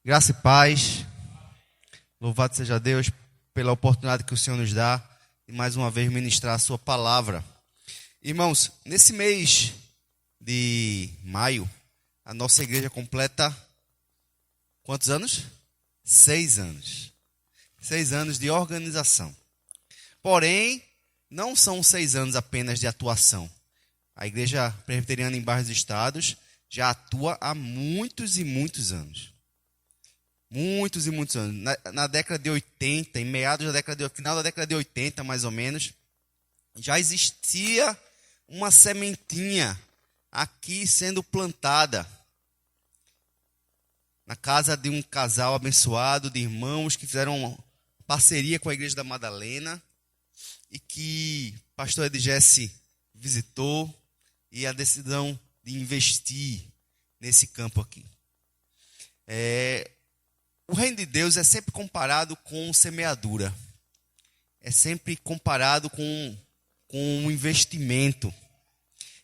Graça e paz. Louvado seja Deus pela oportunidade que o Senhor nos dá de mais uma vez ministrar a sua palavra. Irmãos, nesse mês de maio, a nossa igreja completa quantos anos? 6 anos. 6 anos de organização. Porém, não são 6 anos apenas de atuação. A Igreja Presbiteriana em Bairros Estados já atua há muitos e muitos anos. Muitos e muitos anos. Na década de 80, em meados da década de, final da década de 80, mais ou menos, já existia uma sementinha aqui sendo plantada na casa de um casal abençoado, de irmãos que fizeram parceria com a Igreja da Madalena e que o pastor Edjesse visitou e a decisão de investir nesse campo aqui. O reino de Deus é sempre comparado com semeadura. É sempre comparado com um investimento.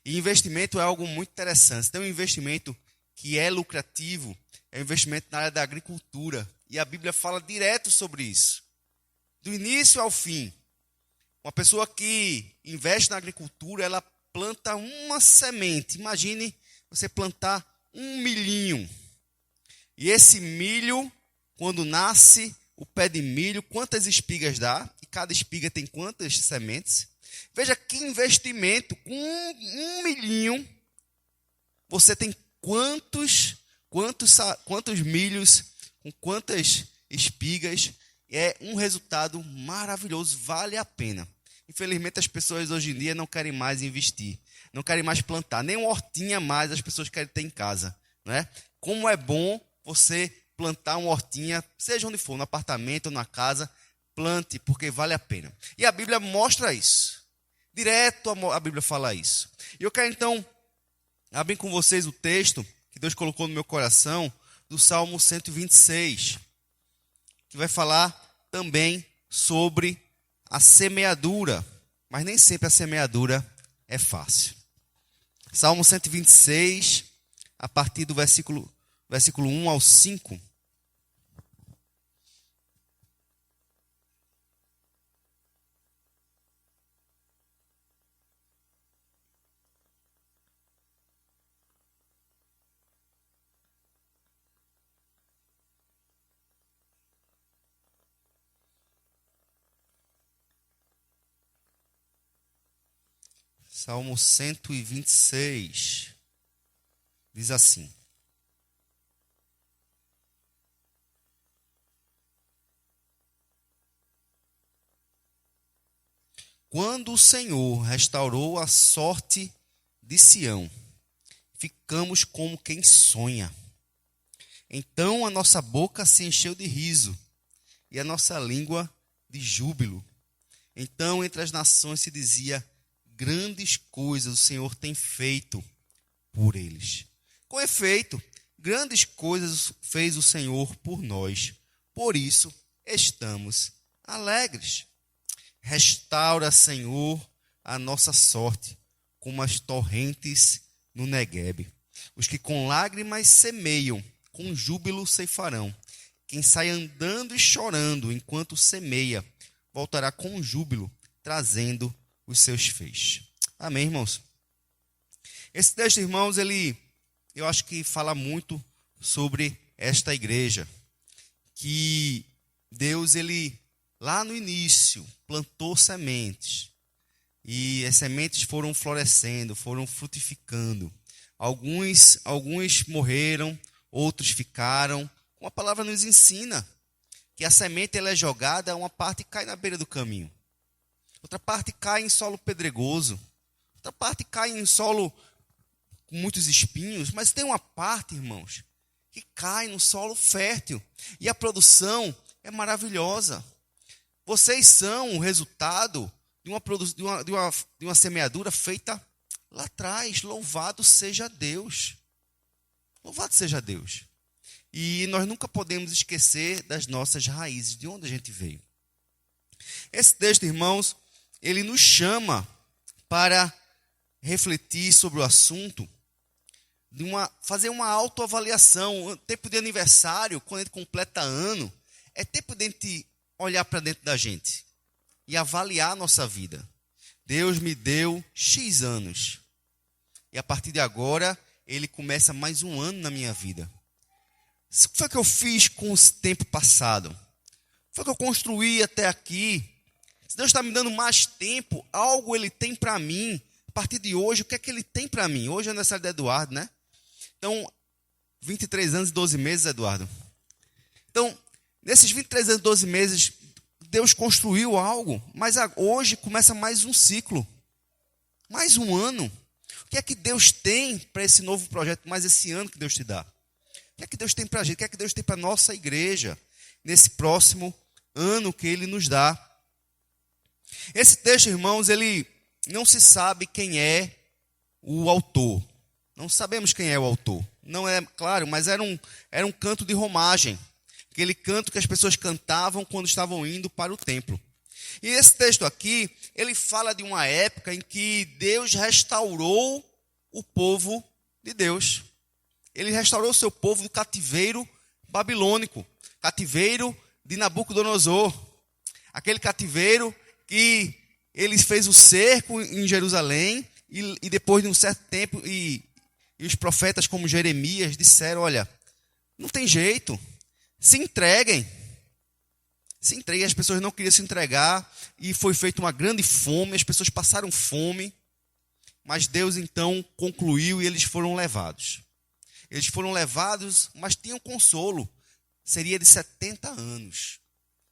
E investimento é algo muito interessante. Tem um investimento que é lucrativo, é um investimento na área da agricultura. E a Bíblia fala direto sobre isso. Do início ao fim. Uma pessoa que investe na agricultura, ela planta uma semente. Imagine você plantar um milhinho. E esse milho, quando nasce o pé de milho, quantas espigas dá? E cada espiga tem quantas sementes? Veja que investimento. Com um milhinho, você tem quantos milhos, com quantas espigas. É um resultado maravilhoso, vale a pena. Infelizmente, as pessoas hoje em dia não querem mais investir, não querem mais plantar, nem uma hortinha mais as pessoas querem ter em casa, não é? Como é bom você plantar uma hortinha, seja onde for, no apartamento ou na casa, plante, porque vale a pena. E a Bíblia mostra isso. Direto a Bíblia fala isso. E eu quero então abrir com vocês o texto que Deus colocou no meu coração, do Salmo 126, que vai falar também sobre a semeadura, mas nem sempre a semeadura é fácil. Salmo 126, a partir do versículo 1 ao 5. Salmo 126, diz assim: Quando o Senhor restaurou a sorte de Sião, ficamos como quem sonha. Então a nossa boca se encheu de riso e a nossa língua de júbilo. Então entre as nações se dizia: grandes coisas o Senhor tem feito por eles. Com efeito, grandes coisas fez o Senhor por nós. Por isso, estamos alegres. Restaura, Senhor, a nossa sorte, como as torrentes no Neguebe. Os que com lágrimas semeiam, com júbilo ceifarão. Quem sai andando e chorando enquanto semeia, voltará com júbilo, trazendo os seus feixes. Amém, irmãos? Esse texto, irmãos, eu acho que fala muito sobre esta igreja. Que Deus, lá no início, plantou sementes. E as sementes foram florescendo, foram frutificando. Alguns morreram, outros ficaram. Uma palavra nos ensina que a semente ela é jogada, uma parte cai na beira do caminho. Outra parte cai em solo pedregoso. Outra parte cai em solo com muitos espinhos. Mas tem uma parte, irmãos, que cai no solo fértil. E a produção é maravilhosa. Vocês são o resultado de uma semeadura feita lá atrás. Louvado seja Deus. Louvado seja Deus. E nós nunca podemos esquecer das nossas raízes, de onde a gente veio. Esse texto, irmãos, ele nos chama para refletir sobre o assunto, fazer uma autoavaliação. O tempo de aniversário, quando a gente completa ano, é tempo de a gente olhar para dentro da gente e avaliar a nossa vida. Deus me deu X anos. E a partir de agora, Ele começa mais um ano na minha vida. O que foi que eu fiz com o tempo passado? O que foi que eu construí até aqui? Se Deus está me dando mais tempo, algo Ele tem para mim. A partir de hoje, o que é que Ele tem para mim? Hoje é aniversário do Eduardo, né? Então, 23 anos e 12 meses, Eduardo. Então, nesses 23 anos e 12 meses, Deus construiu algo, mas hoje começa mais um ciclo. Mais um ano. O que é que Deus tem para esse novo projeto, mais esse ano que Deus te dá? O que é que Deus tem para a gente? O que é que Deus tem para a nossa igreja nesse próximo ano que Ele nos dá? Esse texto, irmãos, ele não se sabe quem é o autor. Não sabemos quem é o autor. Não é claro, mas era um canto de romagem. Aquele canto que as pessoas cantavam quando estavam indo para o templo. E esse texto aqui, ele fala de uma época em que Deus restaurou o povo de Deus. Ele restaurou o seu povo do cativeiro babilônico, cativeiro de Nabucodonosor. Aquele cativeiro que ele fez o cerco em Jerusalém e depois de um certo tempo, e os profetas como Jeremias disseram, olha, não tem jeito, se entreguem. Se entreguem, as pessoas não queriam se entregar e foi feita uma grande fome, as pessoas passaram fome, mas Deus então concluiu e eles foram levados. Eles foram levados, mas tinham consolo, seria de 70 anos.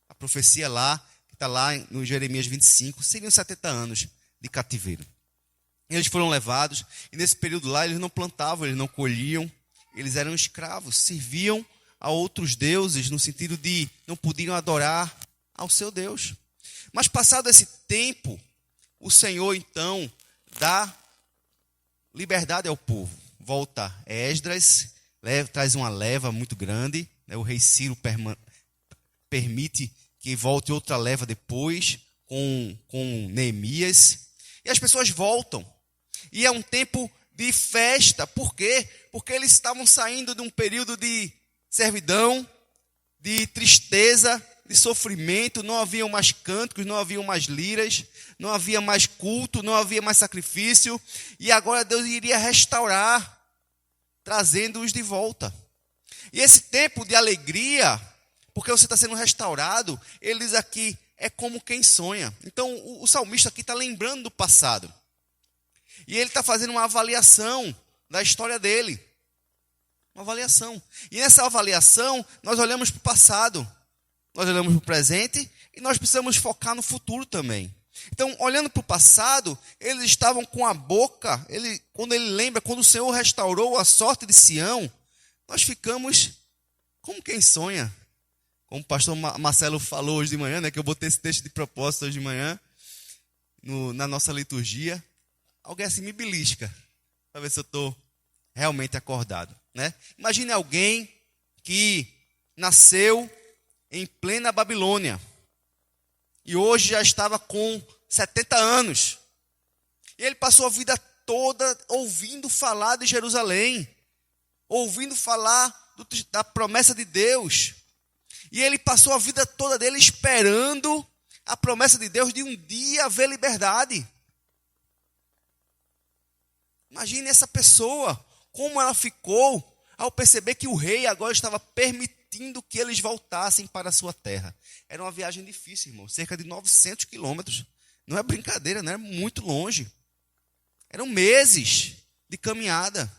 A profecia lá, que está lá no Jeremias 25, seriam 70 anos de cativeiro. Eles foram levados, e nesse período lá eles não plantavam, eles não colhiam, eles eram escravos, serviam a outros deuses, no sentido de não podiam adorar ao seu Deus. Mas passado esse tempo, o Senhor então dá liberdade ao povo. Volta Esdras, traz uma leva muito grande, né? O rei Ciro permite que volte outra leva depois, com Neemias, e as pessoas voltam. E é um tempo de festa. Por quê? Porque eles estavam saindo de um período de servidão, de tristeza, de sofrimento. Não haviam mais cânticos, não haviam mais liras, não havia mais culto, não havia mais sacrifício. E agora Deus iria restaurar, trazendo-os de volta. E esse tempo de alegria, porque você está sendo restaurado, ele diz aqui, é como quem sonha. Então o salmista aqui está lembrando do passado. E ele está fazendo uma avaliação da história dele. Uma avaliação. E nessa avaliação, nós olhamos para o passado, nós olhamos para o presente e nós precisamos focar no futuro também. Então, olhando para o passado, eles estavam com a boca, quando ele lembra, quando o Senhor restaurou a sorte de Sião, nós ficamos como quem sonha. Como o pastor Marcelo falou hoje de manhã, né, que eu botei esse texto de propósito hoje de manhã, na nossa liturgia. Alguém assim me belisca, para ver se eu estou realmente acordado. Né? Imagine alguém que nasceu em plena Babilônia e hoje já estava com 70 anos. E ele passou a vida toda ouvindo falar de Jerusalém, ouvindo falar da promessa de Deus. E ele passou a vida toda dele esperando a promessa de Deus de um dia haver liberdade. Imagine essa pessoa, como ela ficou ao perceber que o rei agora estava permitindo que eles voltassem para a sua terra. Era uma viagem difícil, irmão, cerca de 900 quilômetros. Não é brincadeira, não era muito longe. Eram meses de caminhada.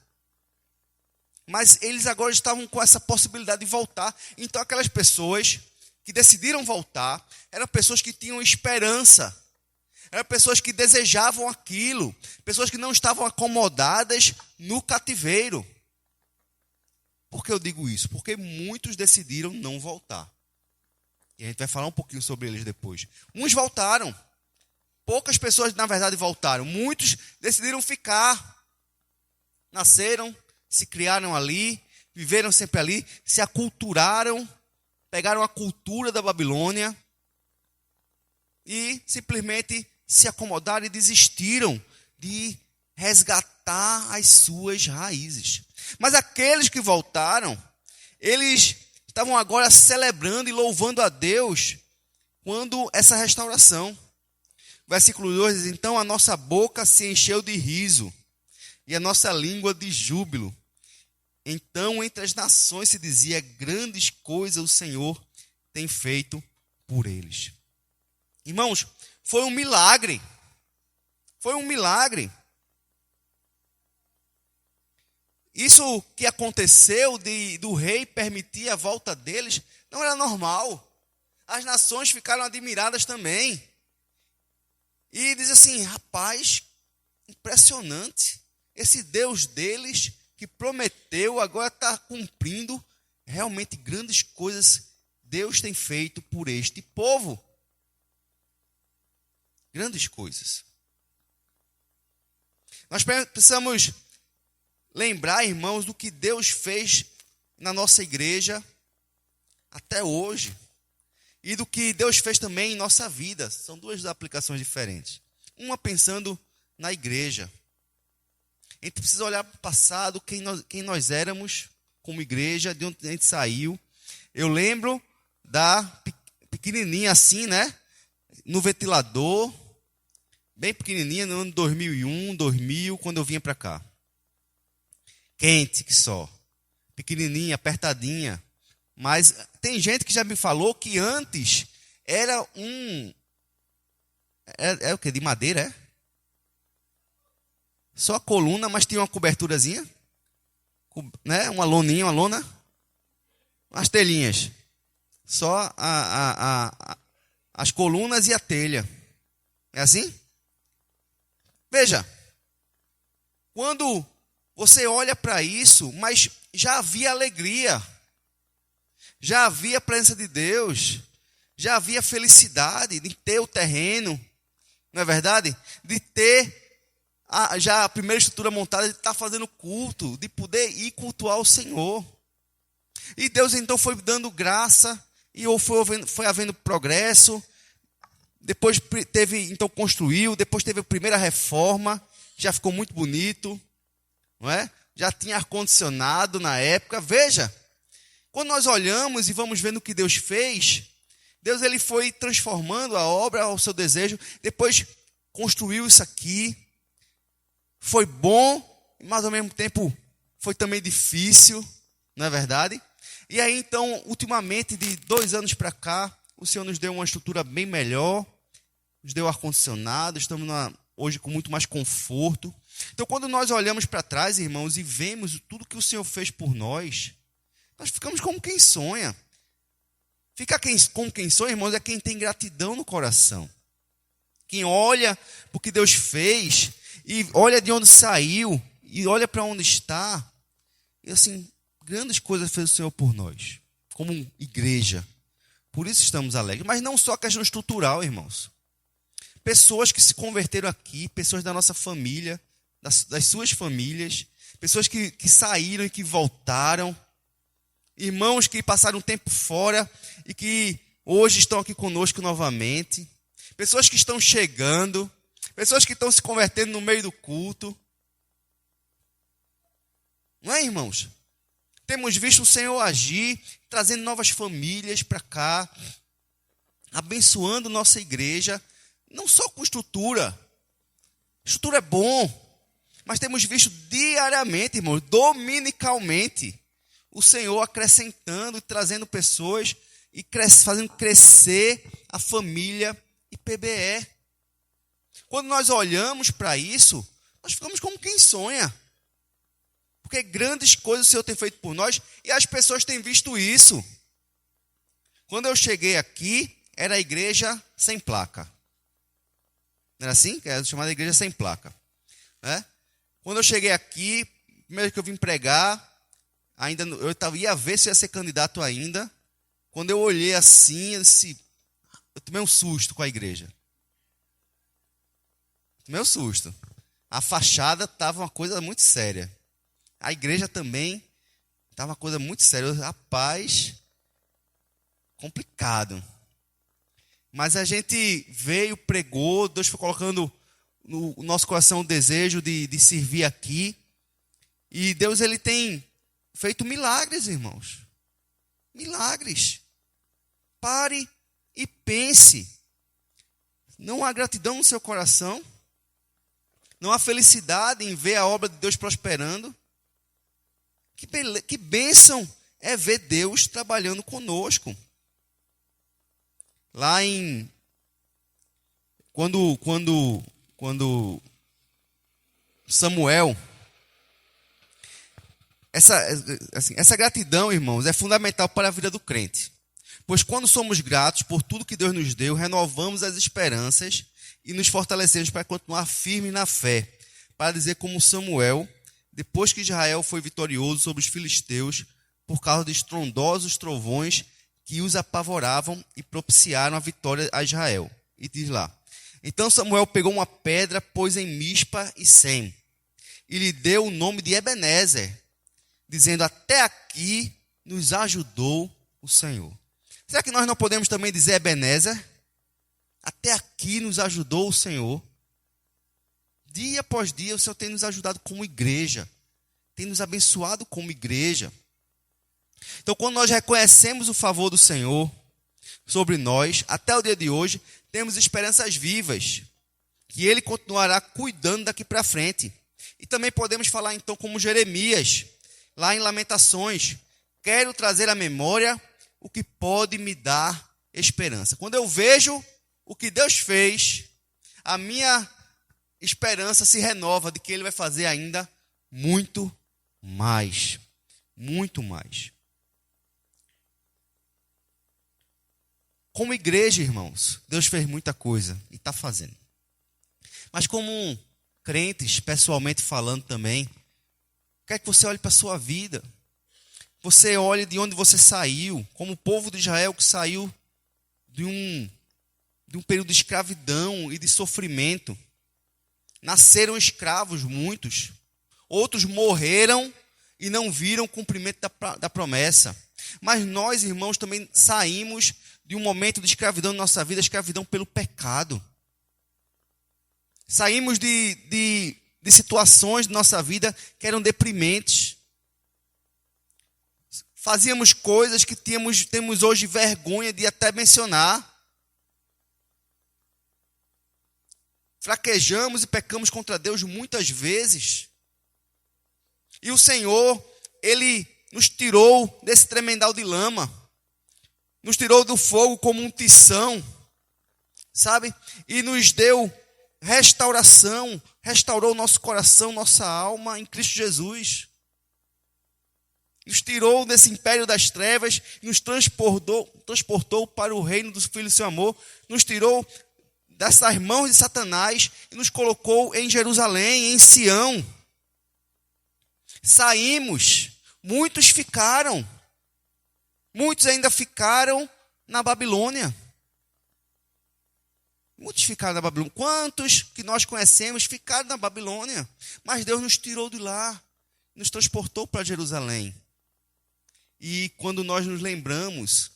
Mas eles agora estavam com essa possibilidade de voltar. Então aquelas pessoas que decidiram voltar, eram pessoas que tinham esperança. Eram pessoas que desejavam aquilo. Pessoas que não estavam acomodadas no cativeiro. Por que eu digo isso? Porque muitos decidiram não voltar. E a gente vai falar um pouquinho sobre eles depois. Uns voltaram. Poucas pessoas, na verdade, voltaram. Muitos decidiram ficar. Nasceram, se criaram ali, viveram sempre ali, se aculturaram, pegaram a cultura da Babilônia e simplesmente se acomodaram e desistiram de resgatar as suas raízes. Mas aqueles que voltaram, eles estavam agora celebrando e louvando a Deus quando essa restauração. Versículo 2 diz: então a nossa boca se encheu de riso e a nossa língua de júbilo. Então entre as nações se dizia: grandes coisas o Senhor tem feito por eles. Irmãos, foi um milagre. Foi um milagre. Isso que aconteceu do rei permitir a volta deles não era normal. As nações ficaram admiradas também. E diz assim: rapaz, impressionante. Esse Deus deles que prometeu agora está cumprindo. Realmente grandes coisas Deus tem feito por este povo. Grandes coisas. Nós precisamos lembrar, irmãos, do que Deus fez na nossa igreja até hoje. E do que Deus fez também em nossa vida. São duas aplicações diferentes. Uma pensando na igreja. A gente precisa olhar para o passado, quem nós éramos como igreja, de onde a gente saiu. Eu lembro da pequenininha assim, né? No ventilador, bem pequenininha, no ano 2001, 2000, quando eu vinha para cá. Quente que só. Pequenininha, apertadinha. Mas tem gente que já me falou que antes era É o quê? De madeira, é? Só a coluna, mas tinha uma coberturazinha. Né? Uma loninha, uma lona. Umas telhinhas. Só as colunas e a telha. É assim? Veja. Quando você olha para isso, mas já havia alegria. Já havia a presença de Deus. Já havia felicidade de ter o terreno. Não é verdade? De ter já a primeira estrutura montada, de estar fazendo culto, de poder ir cultuar o Senhor. E Deus então foi dando graça, e foi havendo progresso. Depois então construiu, depois teve a primeira reforma, já ficou muito bonito, não é? Já tinha ar-condicionado na época. Veja, quando nós olhamos e vamos vendo o que Deus fez, Deus ele foi transformando a obra ao seu desejo, depois construiu isso aqui. Foi bom, mas ao mesmo tempo foi também difícil, não é verdade? E aí então, ultimamente, de 2 anos para cá, o Senhor nos deu uma estrutura bem melhor, nos deu ar-condicionado, estamos hoje com muito mais conforto. Então, quando nós olhamos para trás, irmãos, e vemos tudo que o Senhor fez por nós, nós ficamos como quem sonha. Como quem sonha, irmãos, é quem tem gratidão no coração. Quem olha para o que Deus fez, e olha de onde saiu, e olha para onde está, e assim, grandes coisas fez o Senhor por nós, como igreja. Por isso estamos alegres. Mas não só a questão estrutural, irmãos. Pessoas que se converteram aqui, pessoas da nossa família, das suas famílias, pessoas que saíram e que voltaram, irmãos que passaram um tempo fora e que hoje estão aqui conosco novamente, pessoas que estão chegando, pessoas que estão se convertendo no meio do culto. Não é, irmãos? Temos visto o Senhor agir, trazendo novas famílias para cá, abençoando nossa igreja, não só com estrutura. Estrutura é bom, mas temos visto diariamente, irmãos, dominicalmente, o Senhor acrescentando e trazendo pessoas e fazendo crescer a família IPBE. Quando nós olhamos para isso, nós ficamos como quem sonha. Porque grandes coisas o Senhor tem feito por nós e as pessoas têm visto isso. Quando eu cheguei aqui, era a igreja sem placa. Não era assim? Era chamada igreja sem placa. Né? Quando eu cheguei aqui, primeiro que eu vim pregar, ainda eu ia ver se ia ser candidato ainda. Quando eu olhei assim, eu tomei um susto com a igreja. Tomei um susto. A fachada estava uma coisa muito séria. A igreja também estava uma coisa muito séria. Rapaz, complicado. Mas a gente veio, pregou, Deus foi colocando no nosso coração o desejo de servir aqui. E Deus, ele tem feito milagres, irmãos. Milagres. Pare e pense. Não há gratidão no seu coração? Não há felicidade em ver a obra de Deus prosperando? Que bênção é ver Deus trabalhando conosco. Lá em... Quando Samuel... Essa gratidão, irmãos, é fundamental para a vida do crente. Pois quando somos gratos por tudo que Deus nos deu, renovamos as esperanças e nos fortalecemos para continuar firmes na fé. Para dizer como Samuel, depois que Israel foi vitorioso sobre os filisteus, por causa de estrondosos trovões que os apavoravam e propiciaram a vitória a Israel. E diz lá: então Samuel pegou uma pedra, pôs em Mispa e Sem, e lhe deu o nome de Ebenezer, dizendo: até aqui nos ajudou o Senhor. Será que nós não podemos também dizer Ebenezer? Até aqui nos ajudou o Senhor. Dia após dia o Senhor tem nos ajudado como igreja. Tem nos abençoado como igreja. Então, quando nós reconhecemos o favor do Senhor sobre nós, até o dia de hoje, temos esperanças vivas, que Ele continuará cuidando daqui para frente. E também podemos falar então como Jeremias, lá em Lamentações: quero trazer à memória o que pode me dar esperança. Quando eu vejo o que Deus fez, a minha esperança se renova de que Ele vai fazer ainda muito mais. Muito mais. Como igreja, irmãos, Deus fez muita coisa e está fazendo. Mas como crentes, pessoalmente falando também, quer que você olhe para a sua vida. Você olhe de onde você saiu, como o povo de Israel que saiu de um período de escravidão e de sofrimento. Nasceram escravos muitos. Outros morreram e não viram o cumprimento da promessa. Mas nós, irmãos, também saímos de um momento de escravidão na nossa vida, escravidão pelo pecado. Saímos de situações de nossa vida que eram deprimentes. Fazíamos coisas que temos hoje vergonha de até mencionar. Fraquejamos e pecamos contra Deus muitas vezes. E o Senhor, Ele nos tirou desse tremendal de lama. Nos tirou do fogo como um tição, sabe? E nos deu restauração, restaurou nosso coração, nossa alma em Cristo Jesus. Nos tirou desse império das trevas e nos transportou para o reino do Filho do seu amor. Nos tirou dessas mãos de Satanás e nos colocou em Jerusalém, em Sião. Saímos, muitos ficaram. Muitos ainda ficaram na Babilônia. Muitos ficaram na Babilônia. Quantos que nós conhecemos ficaram na Babilônia? Mas Deus nos tirou de lá, nos transportou para Jerusalém. E quando nós nos lembramos,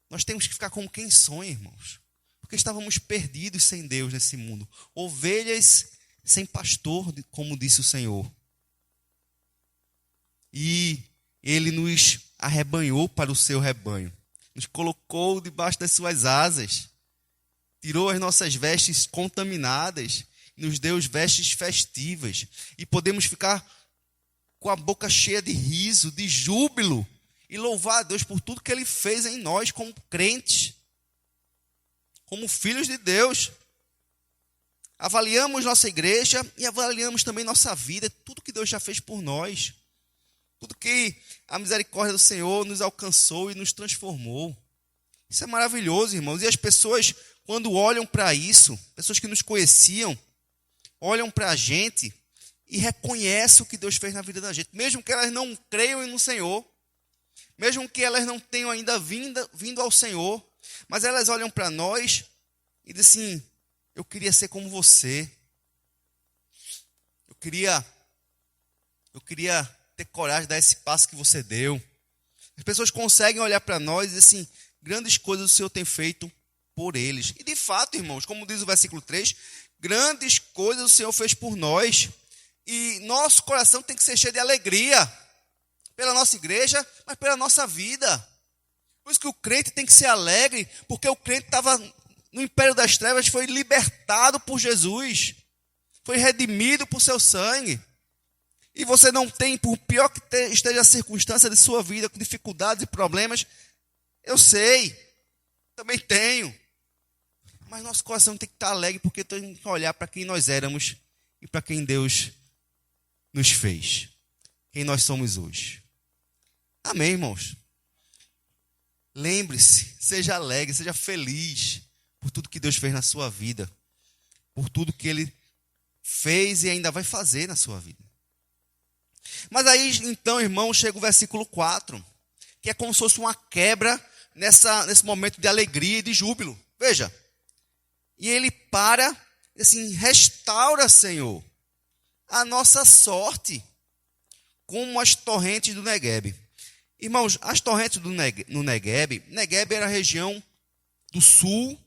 nós temos que ficar como quem sonha, irmãos. Porque estávamos perdidos sem Deus nesse mundo. Ovelhas sem pastor, como disse o Senhor. E Ele nos arrebanhou para o seu rebanho. Nos colocou debaixo das suas asas. Tirou as nossas vestes contaminadas. Nos deu vestes festivas. E podemos ficar com a boca cheia de riso, de júbilo. E louvar a Deus por tudo que Ele fez em nós como crentes. Como filhos de Deus. Avaliamos nossa igreja e avaliamos também nossa vida. Tudo que Deus já fez por nós. Tudo que a misericórdia do Senhor nos alcançou e nos transformou. Isso é maravilhoso, irmãos. E as pessoas, quando olham para isso, pessoas que nos conheciam, olham para a gente e reconhecem o que Deus fez na vida da gente. Mesmo que elas não creiam no Senhor, mesmo que elas não tenham ainda vindo ao Senhor, mas elas olham para nós e dizem assim: eu queria ser como você. Eu queria ter coragem de dar esse passo que você deu. As pessoas conseguem olhar para nós e dizer assim: grandes coisas o Senhor tem feito por eles. E de fato, irmãos, como diz o versículo 3, Grandes coisas o Senhor fez por nós. E nosso coração tem que ser cheio de alegria. Pela nossa igreja, mas pela nossa vida. Por isso que o crente tem que ser alegre, porque o crente estava no império das trevas, foi libertado por Jesus. Foi redimido por seu sangue. E você não tem, por pior que esteja a circunstância de sua vida, com dificuldades e problemas, eu sei, também tenho. Mas nosso coração tem que estar alegre, porque tem que olhar para quem nós éramos e para quem Deus nos fez. Quem nós somos hoje. Amém, irmãos? Lembre-se, seja alegre, seja feliz por tudo que Deus fez na sua vida. Por tudo que Ele fez e ainda vai fazer na sua vida. Mas aí, então, irmão, chega o versículo 4, que é como se fosse uma quebra nesse momento de alegria e de júbilo. Veja, e ele para, assim, restaura, Senhor, a nossa sorte, como as torrentes do Neguebe. Irmãos, as torrentes no Neguebe era a região do sul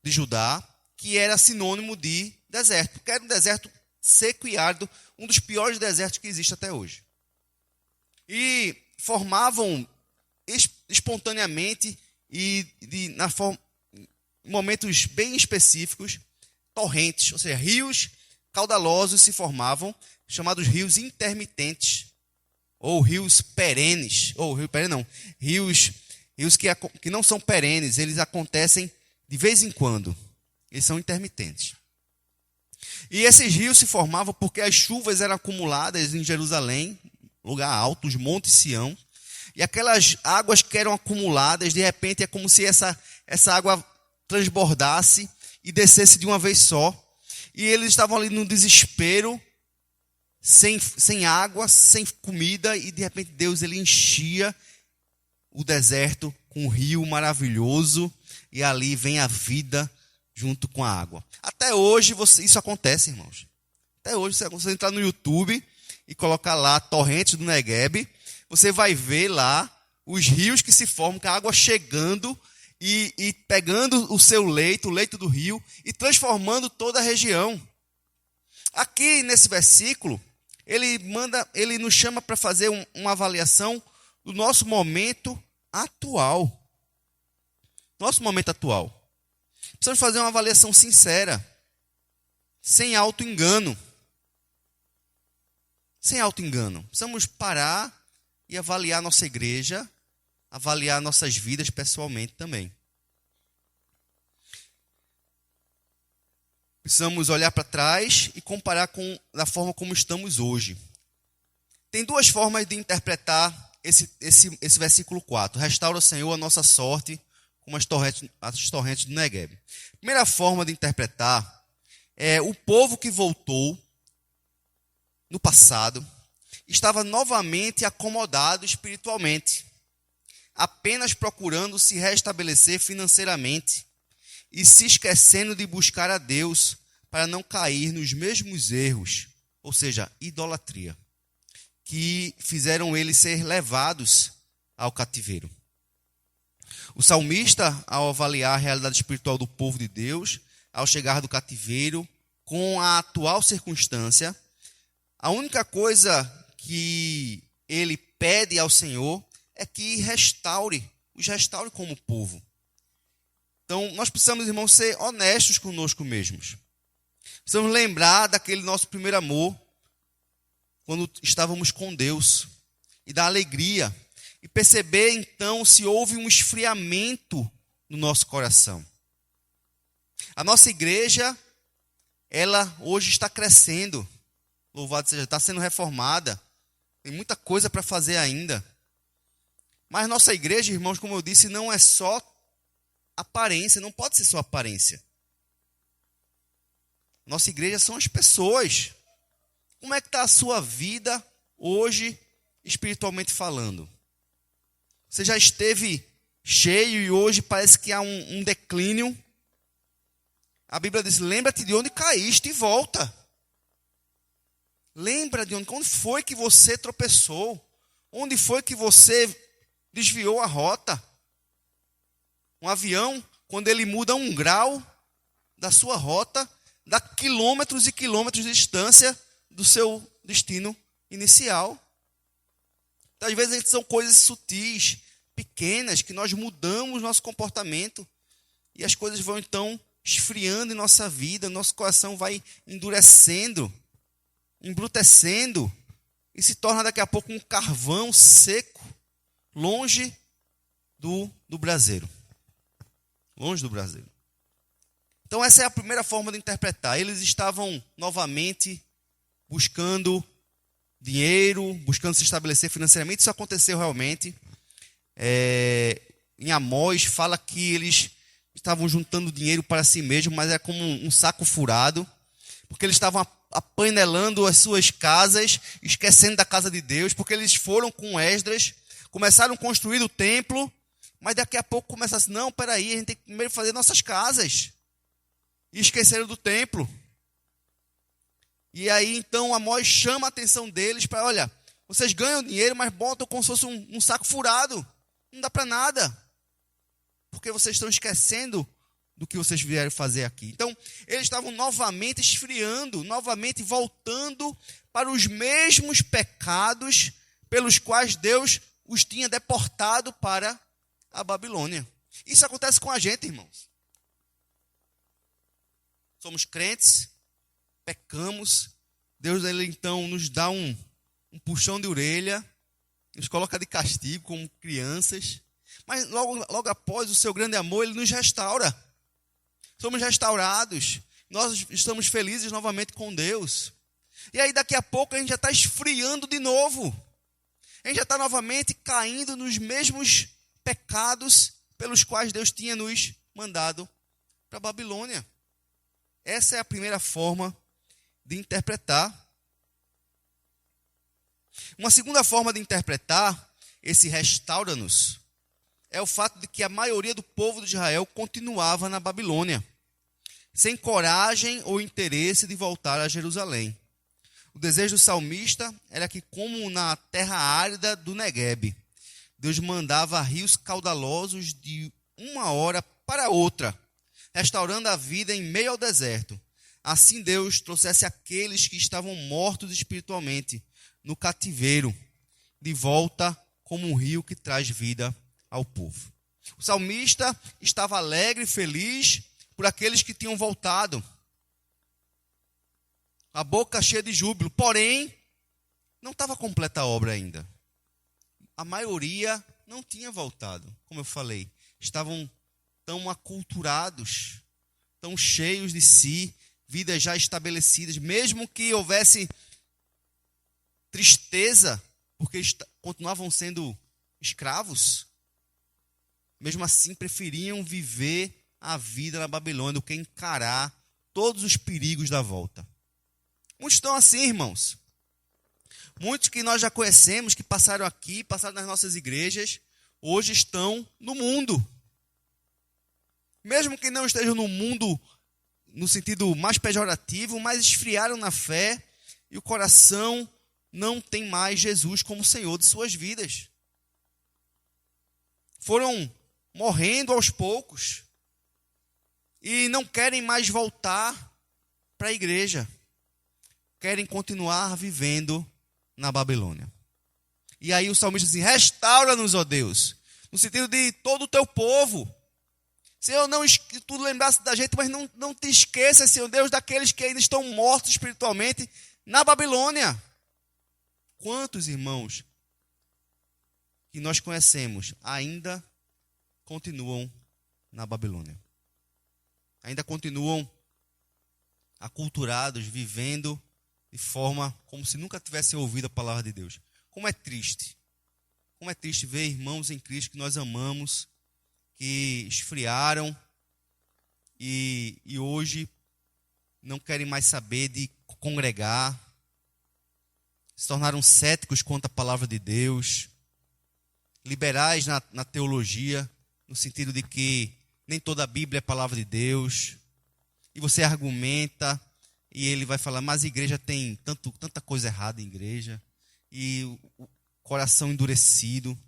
de Judá, que era sinônimo de deserto, porque era um deserto seco e árido, um dos piores desertos que existe até hoje. E formavam espontaneamente e em momentos bem específicos torrentes, ou seja, rios caudalosos se formavam, chamados rios intermitentes, ou rios perenes, rios que não são perenes, eles acontecem de vez em quando, eles são intermitentes. E esses rios se formavam porque as chuvas eram acumuladas em Jerusalém, lugar alto, os montes Sião, e aquelas águas que eram acumuladas, de repente é como se essa água transbordasse e descesse de uma vez só. E eles estavam ali no desespero, sem água, sem comida, e de repente Deus ele enchia o deserto com um rio maravilhoso, e ali vem a vida junto com a água. Até hoje isso acontece, irmãos. Até hoje, se você entrar no YouTube e colocar lá torrentes do Neguebe, você vai ver lá os rios que se formam, com a água chegando e pegando o seu leito, o leito do rio, e transformando toda a região. Aqui nesse versículo, ele nos chama para fazer uma avaliação do nosso momento atual. Nosso momento atual. Precisamos fazer uma avaliação sincera, sem auto-engano. Sem auto-engano. Precisamos parar e avaliar nossa igreja, avaliar nossas vidas pessoalmente também. Precisamos olhar para trás e comparar da forma como estamos hoje. Tem duas formas de interpretar esse versículo 4. Restaura, Senhor, a nossa sorte, como as torrentes do Neguebe. Primeira forma de interpretar é o povo que voltou no passado estava novamente acomodado espiritualmente, apenas procurando se restabelecer financeiramente e se esquecendo de buscar a Deus para não cair nos mesmos erros, ou seja, idolatria, que fizeram eles ser levados ao cativeiro. O salmista, ao avaliar a realidade espiritual do povo de Deus, ao chegar do cativeiro, com a atual circunstância, a única coisa que ele pede ao Senhor é que os restaure como povo. Então, nós precisamos, irmãos, ser honestos conosco mesmos. Precisamos lembrar daquele nosso primeiro amor, quando estávamos com Deus, e da alegria, e perceber, então, se houve um esfriamento no nosso coração. A nossa igreja, ela hoje está crescendo, louvado seja, está sendo reformada, tem muita coisa para fazer ainda. Mas nossa igreja, irmãos, como eu disse, não é só aparência, não pode ser só aparência. Nossa igreja são as pessoas. Como é que está a sua vida hoje, espiritualmente falando? Você já esteve cheio e hoje parece que há um declínio? A Bíblia diz, lembra-te de onde caíste e volta. Lembra de onde foi que você tropeçou? Onde foi que você desviou a rota? Um avião, quando ele muda 1 grau da sua rota, dá quilômetros e quilômetros de distância do seu destino inicial. Então, às vezes são coisas sutis, pequenas, que nós mudamos nosso comportamento e as coisas vão então esfriando em nossa vida, nosso coração vai endurecendo, embrutecendo e se torna daqui a pouco um carvão seco, longe do braseiro. Longe do braseiro. Então essa é a primeira forma de interpretar. Eles estavam novamente buscando dinheiro, buscando se estabelecer financeiramente. Isso aconteceu realmente. Em Amós fala que eles estavam juntando dinheiro para si mesmos, mas é como um saco furado, porque eles estavam apanelando as suas casas, esquecendo da casa de Deus, porque eles foram com Esdras, começaram a construir o templo, mas daqui a pouco começaram assim, não, peraí, a gente tem que primeiro fazer nossas casas. E esqueceram do templo. E aí então Amós chama a atenção deles para, olha, vocês ganham dinheiro, mas botam como se fosse um saco furado. Não dá para nada. Porque vocês estão esquecendo do que vocês vieram fazer aqui. Então, eles estavam novamente esfriando, novamente voltando para os mesmos pecados pelos quais Deus os tinha deportado para a Babilônia. Isso acontece com a gente, irmãos. Somos crentes, pecamos, Deus ele então nos dá um puxão de orelha, nos coloca de castigo como crianças, mas logo após o seu grande amor, ele nos restaura. Somos restaurados, nós estamos felizes novamente com Deus. E aí daqui a pouco a gente já está esfriando de novo. A gente já está novamente caindo nos mesmos pecados pelos quais Deus tinha nos mandado para a Babilônia. Essa é a primeira forma de interpretar. Uma segunda forma de interpretar esse restaura-nos é o fato de que a maioria do povo de Israel continuava na Babilônia, sem coragem ou interesse de voltar a Jerusalém. O desejo do salmista era que, como na terra árida do Neguebe, Deus mandava rios caudalosos de uma hora para outra, restaurando a vida em meio ao deserto. Assim Deus trouxesse aqueles que estavam mortos espiritualmente no cativeiro, de volta como um rio que traz vida ao povo. O salmista estava alegre e feliz por aqueles que tinham voltado, a boca cheia de júbilo, porém, não estava completa a obra ainda. A maioria não tinha voltado, como eu falei, estavam tão aculturados, tão cheios de si, vidas já estabelecidas, mesmo que houvesse tristeza, porque continuavam sendo escravos, mesmo assim preferiam viver a vida na Babilônia do que encarar todos os perigos da volta. Muitos estão assim, irmãos. Muitos que nós já conhecemos, que passaram aqui, passaram nas nossas igrejas, hoje estão no mundo. Mesmo que não estejam no mundo no sentido mais pejorativo, mas esfriaram na fé e o coração não tem mais Jesus como Senhor de suas vidas. Foram morrendo aos poucos e não querem mais voltar para a igreja. Querem continuar vivendo na Babilônia. E aí o salmista diz, restaura-nos, ó Deus, no sentido de todo o teu povo. Senhor, não que tu lembrasse da gente, mas não te esqueças, Senhor Deus, daqueles que ainda estão mortos espiritualmente na Babilônia. Quantos irmãos que nós conhecemos ainda continuam na Babilônia? Ainda continuam aculturados, vivendo de forma como se nunca tivessem ouvido a palavra de Deus. Como é triste. Como é triste ver irmãos em Cristo que nós amamos, que esfriaram e hoje não querem mais saber de congregar, se tornaram céticos quanto à palavra de Deus, liberais na teologia, no sentido de que nem toda a Bíblia é palavra de Deus, e você argumenta, e ele vai falar, mas a igreja tem tanta coisa errada em igreja, e o coração endurecido.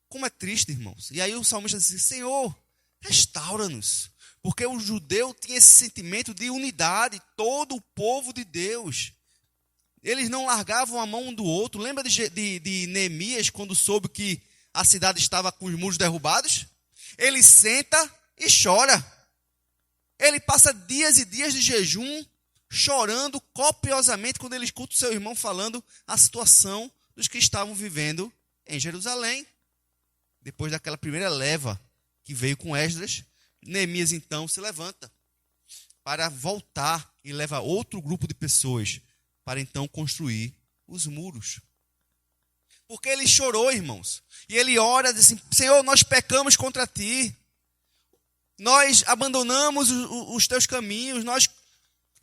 Como é triste, irmãos. E aí o salmista diz, Senhor, restaura-nos. Porque o judeu tinha esse sentimento de unidade, todo o povo de Deus. Eles não largavam a mão um do outro. Lembra de Neemias, quando soube que a cidade estava com os muros derrubados? Ele senta e chora. Ele passa dias e dias de jejum, chorando copiosamente, quando ele escuta o seu irmão falando a situação dos que estavam vivendo em Jerusalém. Depois daquela primeira leva que veio com Esdras, Neemias então se levanta para voltar e leva outro grupo de pessoas para então construir os muros. Porque ele chorou, irmãos. E ele ora, diz assim: Senhor, nós pecamos contra ti. Nós abandonamos os teus caminhos.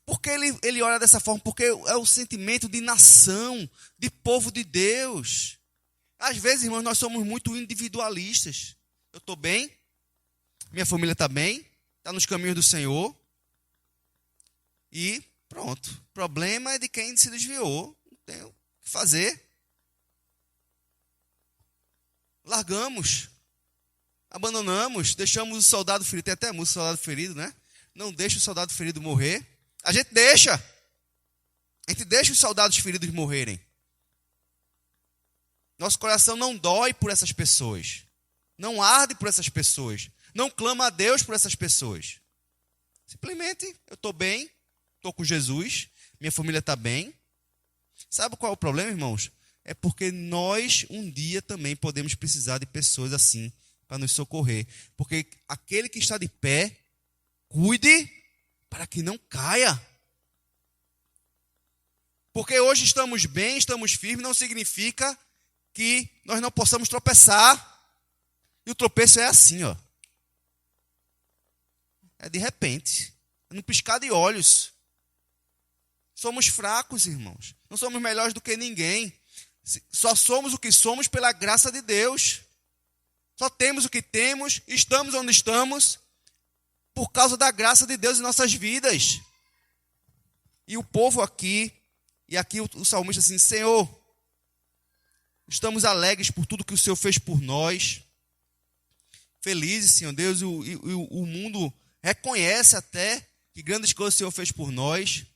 Por que ele ora dessa forma? Porque é o sentimento de nação, de povo de Deus. Às vezes, irmãos, nós somos muito individualistas. Eu estou bem, minha família está bem, está nos caminhos do Senhor. E pronto. O problema é de quem se desviou. Não tem o que fazer. Largamos. Abandonamos. Deixamos o soldado ferido. Tem até música, soldado ferido, né? Não deixa o soldado ferido morrer. A gente deixa. A gente deixa os soldados feridos morrerem. Nosso coração não dói por essas pessoas. Não arde por essas pessoas. Não clama a Deus por essas pessoas. Simplesmente, eu estou bem. Estou com Jesus. Minha família está bem. Sabe qual é o problema, irmãos? É porque nós, um dia, também podemos precisar de pessoas assim para nos socorrer. Porque aquele que está de pé, cuide para que não caia. Porque hoje estamos bem, estamos firmes, não significa que nós não possamos tropeçar. E o tropeço é assim, ó. É de repente. É num piscar de olhos. Somos fracos, irmãos. Não somos melhores do que ninguém. Só somos o que somos pela graça de Deus. Só temos o que temos, estamos onde estamos, por causa da graça de Deus em nossas vidas. E o povo aqui, e aqui o salmista assim: Senhor, estamos alegres por tudo que o Senhor fez por nós. Felizes, Senhor Deus, o mundo reconhece até que grandes coisas o Senhor fez por nós,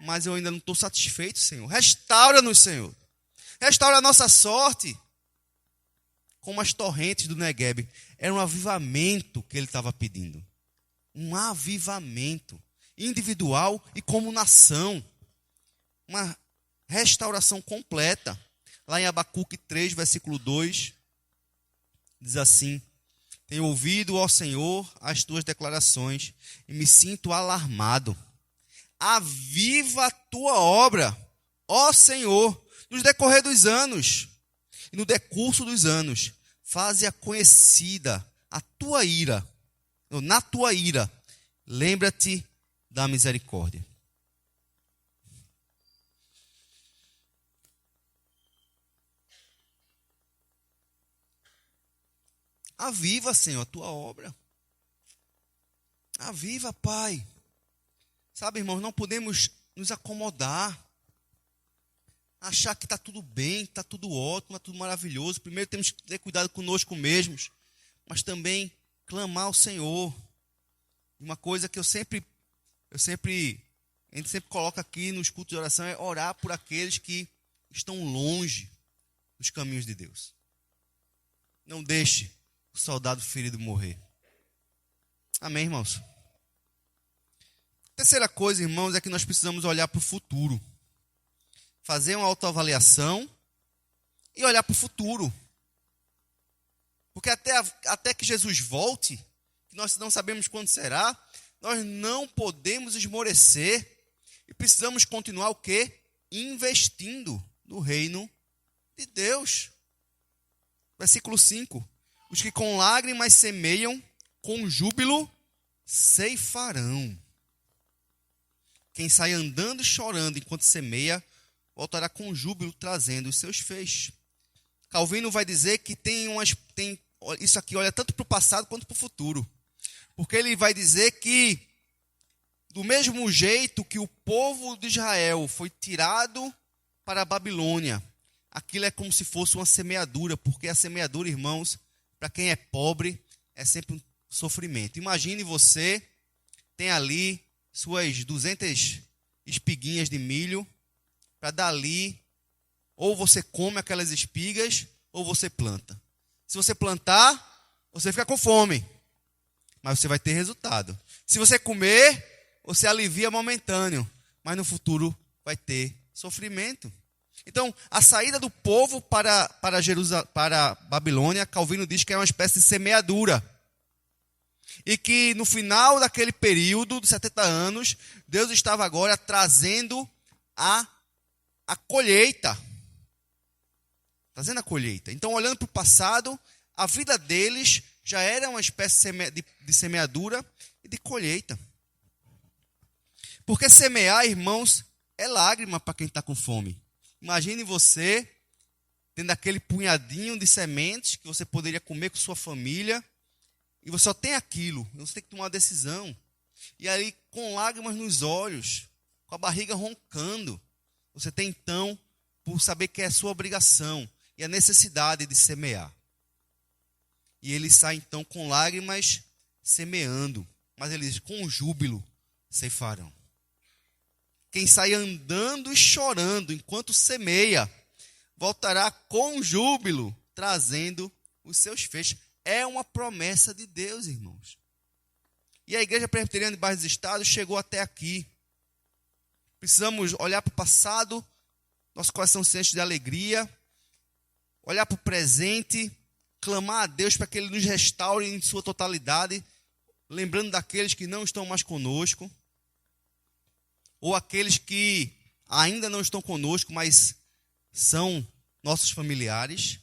mas eu ainda não estou satisfeito, Senhor. Restaura-nos, Senhor. Restaura a nossa sorte. Como as torrentes do Negueb. Era um avivamento que ele estava pedindo. Um avivamento individual e como nação. Uma restauração completa. Lá em Abacuque 3, versículo 2, diz assim: Tenho ouvido, ó Senhor, as tuas declarações e me sinto alarmado. Aviva a tua obra, ó Senhor, no decorrer dos anos. E no decurso dos anos, faze-a conhecida a tua ira. Na tua ira, lembra-te da misericórdia. Aviva, Senhor, a tua obra. Aviva, Pai. Sabe, irmãos, não podemos nos acomodar. Achar que está tudo bem, está tudo ótimo, está tudo maravilhoso. Primeiro temos que ter cuidado conosco mesmos, mas também clamar ao Senhor. Uma coisa que a gente sempre coloca aqui nos cultos de oração é orar por aqueles que estão longe dos caminhos de Deus. Não deixe o soldado ferido morrer. Amém, irmãos? Terceira coisa, irmãos, é que nós precisamos olhar para o futuro. Fazer uma autoavaliação e olhar para o futuro. Porque até que Jesus volte, que nós não sabemos quando será, nós não podemos esmorecer e precisamos continuar o quê? Investindo no reino de Deus. Versículo 5. Os que com lágrimas semeiam, com júbilo ceifarão. Quem sai andando e chorando enquanto semeia, voltará com júbilo trazendo os seus feixes. Calvino vai dizer que isso aqui olha tanto para o passado quanto para o futuro. Porque ele vai dizer que, do mesmo jeito que o povo de Israel foi tirado para a Babilônia, aquilo é como se fosse uma semeadura, porque a semeadura, irmãos, para quem é pobre, é sempre sofrimento. Imagine você tem ali suas 200 espiguinhas de milho, para dali, ou você come aquelas espigas, ou você planta. Se você plantar, você fica com fome, mas você vai ter resultado. Se você comer, você alivia momentâneo, mas no futuro vai ter sofrimento. Então, a saída do povo para Babilônia, Calvino diz que é uma espécie de semeadura. E que no final daquele período de 70 anos, Deus estava agora trazendo a colheita. Trazendo a colheita. Então, olhando para o passado, a vida deles já era uma espécie de semeadura e de colheita. Porque semear, irmãos, é lágrima para quem está com fome. Imagine você tendo aquele punhadinho de sementes que você poderia comer com sua família e você só tem aquilo. Você tem que tomar uma decisão. E aí, com lágrimas nos olhos, com a barriga roncando, você tem então, por saber que é a sua obrigação e a necessidade de semear. E ele sai então com lágrimas semeando, mas ele diz, com júbilo ceifarão. Quem sai andando e chorando enquanto semeia, voltará com júbilo, trazendo os seus feixes. É uma promessa de Deus, irmãos. E a Igreja Presbiteriana de Barra dos Estados chegou até aqui. Precisamos olhar para o passado, nosso coração se enche de alegria, olhar para o presente, clamar a Deus para que Ele nos restaure em sua totalidade, lembrando daqueles que não estão mais conosco, ou aqueles que ainda não estão conosco, mas são nossos familiares.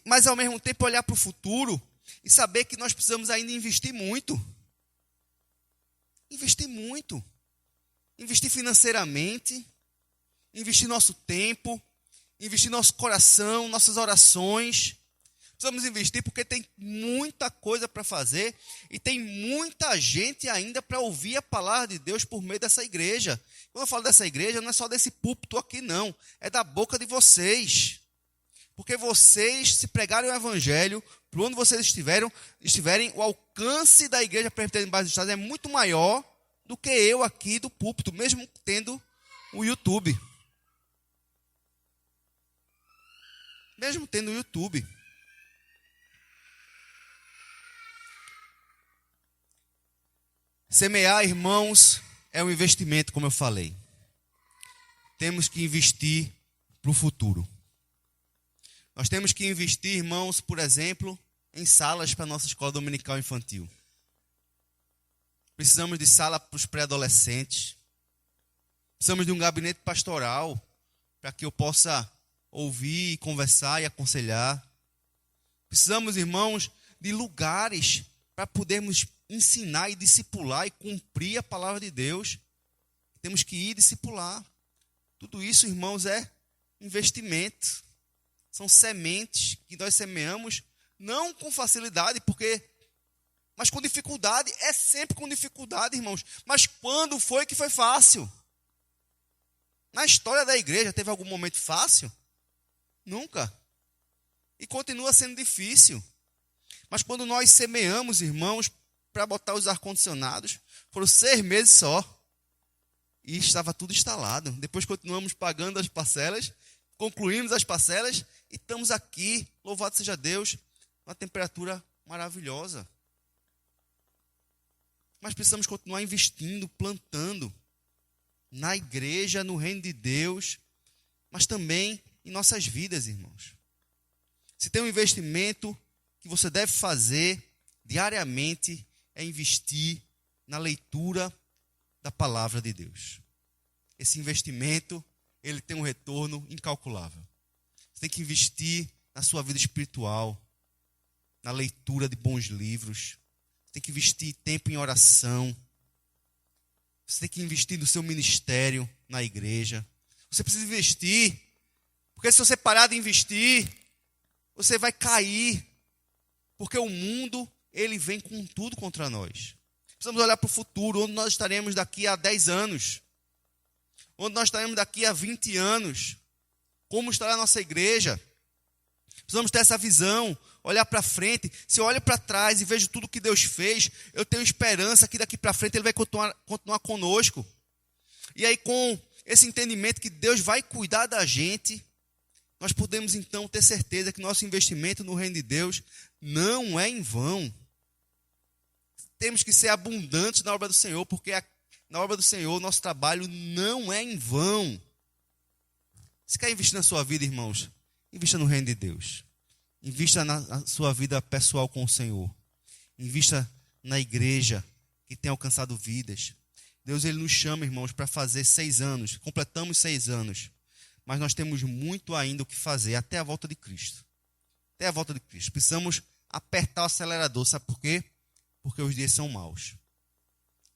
Mas, ao mesmo tempo, olhar para o futuro e saber que nós precisamos ainda investir muito. Investir muito. Investir financeiramente, investir nosso tempo, investir nosso coração, nossas orações. Precisamos investir porque tem muita coisa para fazer e tem muita gente ainda para ouvir a palavra de Deus por meio dessa igreja. Quando eu falo dessa igreja, não é só desse púlpito aqui, não. É da boca de vocês. Porque vocês, se pregarem o evangelho, por onde vocês estiverem, o alcance da Igreja Presbiteriana de Barra dos Estados é muito maior do que eu aqui do púlpito, mesmo tendo o YouTube. Mesmo tendo o YouTube. Semear, irmãos, é um investimento, como eu falei. Temos que investir para o futuro. Nós temos que investir, irmãos, por exemplo, em salas para a nossa escola dominical infantil. Precisamos de sala para os pré-adolescentes. Precisamos de um gabinete pastoral para que eu possa ouvir, conversar e aconselhar. Precisamos, irmãos, de lugares para podermos ensinar e discipular e cumprir a palavra de Deus. Temos que ir discipular. Tudo isso, irmãos, é investimento. São sementes que nós semeamos, não com facilidade, mas com dificuldade. É sempre com dificuldade, irmãos. Mas quando foi que foi fácil? Na história da igreja, teve algum momento fácil? Nunca. E continua sendo difícil. Mas quando nós semeamos, irmãos, para botar os ar-condicionados, foram 6 meses só. E estava tudo instalado. Depois continuamos pagando as parcelas, concluímos as parcelas e estamos aqui, louvado seja Deus, uma temperatura maravilhosa. Mas precisamos continuar investindo, plantando na igreja, no reino de Deus, mas também em nossas vidas, irmãos. Se tem um investimento que você deve fazer diariamente, é investir na leitura da palavra de Deus. Esse investimento, ele tem um retorno incalculável. Você tem que investir na sua vida espiritual, na leitura de bons livros. Você tem que investir tempo em oração. Você tem que investir no seu ministério na igreja. Você precisa investir, porque se você parar de investir, você vai cair. Porque o mundo, ele vem com tudo contra nós. Precisamos olhar para o futuro, onde nós estaremos daqui a 10 anos. Onde nós estaremos daqui a 20 anos. Como estará a nossa igreja. Precisamos ter essa visão, olhar para frente. Se eu olho para trás e vejo tudo que Deus fez, eu tenho esperança que daqui para frente Ele vai continuar conosco. E aí, com esse entendimento que Deus vai cuidar da gente, nós podemos então ter certeza que nosso investimento no reino de Deus não é em vão. Temos que ser abundantes na obra do Senhor, porque na obra do Senhor nosso trabalho não é em vão. Se quer investir na sua vida, irmãos, invista no reino de Deus. Invista na sua vida pessoal com o Senhor. Invista na igreja que tem alcançado vidas. Deus, Ele nos chama, irmãos, para fazer 6 anos. Completamos 6 anos. Mas nós temos muito ainda o que fazer até a volta de Cristo. Até a volta de Cristo. Precisamos apertar o acelerador. Sabe por quê? Porque os dias são maus.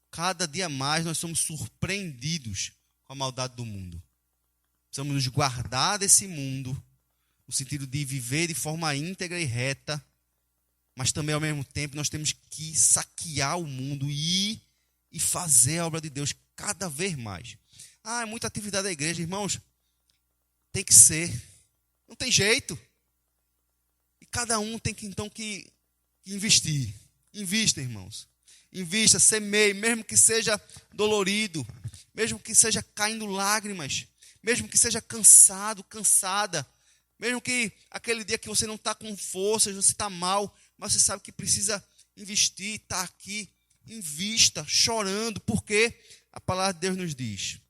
Cada dia mais nós somos surpreendidos com a maldade do mundo. Precisamos nos guardar desse mundo, no sentido de viver de forma íntegra e reta, mas também ao mesmo tempo nós temos que saquear o mundo e fazer a obra de Deus cada vez mais. É muita atividade da igreja, irmãos. Tem que ser. Não tem jeito. E cada um tem que então que investir. Invista, irmãos. Invista, semeie, mesmo que seja dolorido, mesmo que seja caindo lágrimas, mesmo que seja cansado, cansada, mesmo que aquele dia que você não está com forças, você está mal, mas você sabe que precisa investir, está aqui, invista, chorando, porque a palavra de Deus nos diz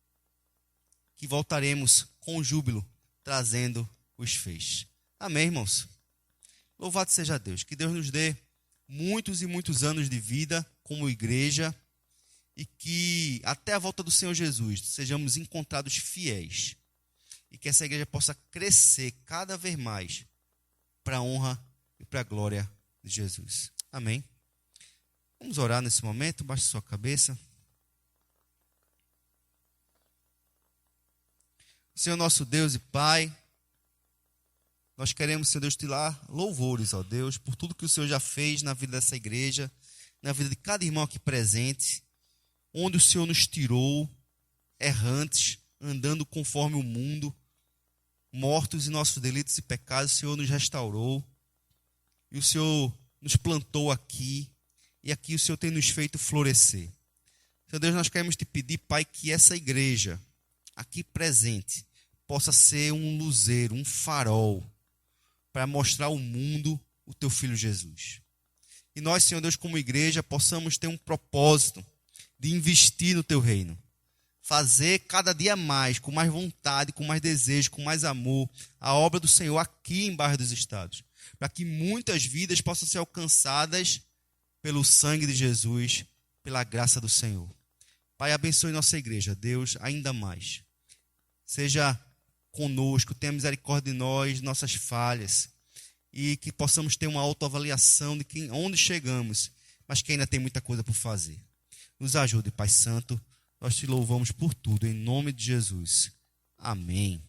que voltaremos com júbilo, trazendo os feixes. Amém, irmãos? Louvado seja Deus, que Deus nos dê muitos e muitos anos de vida como igreja e que até a volta do Senhor Jesus sejamos encontrados fiéis e que essa igreja possa crescer cada vez mais para a honra e para a glória de Jesus. Amém? Vamos orar nesse momento, baixe sua cabeça. Senhor nosso Deus e Pai, nós queremos, Senhor Deus, te dar louvores, ó Deus, por tudo que o Senhor já fez na vida dessa igreja, na vida de cada irmão aqui presente, onde o Senhor nos tirou, errantes, andando conforme o mundo, mortos em nossos delitos e pecados, o Senhor nos restaurou, e o Senhor nos plantou aqui, e aqui o Senhor tem nos feito florescer. Senhor Deus, nós queremos te pedir, Pai, que essa igreja, aqui presente, possa ser um luzeiro, um farol, para mostrar ao mundo o teu Filho Jesus. E nós, Senhor Deus, como igreja, possamos ter um propósito de investir no teu reino. Fazer cada dia mais, com mais vontade, com mais desejo, com mais amor, a obra do Senhor aqui em Bairro dos Estados. Para que muitas vidas possam ser alcançadas pelo sangue de Jesus, pela graça do Senhor. Pai, abençoe nossa igreja, Deus, ainda mais. Seja conosco, tenha misericórdia de nós, nossas falhas, e que possamos ter uma autoavaliação de onde chegamos, mas que ainda tem muita coisa por fazer. Nos ajude, Pai Santo, nós te louvamos por tudo, em nome de Jesus. Amém.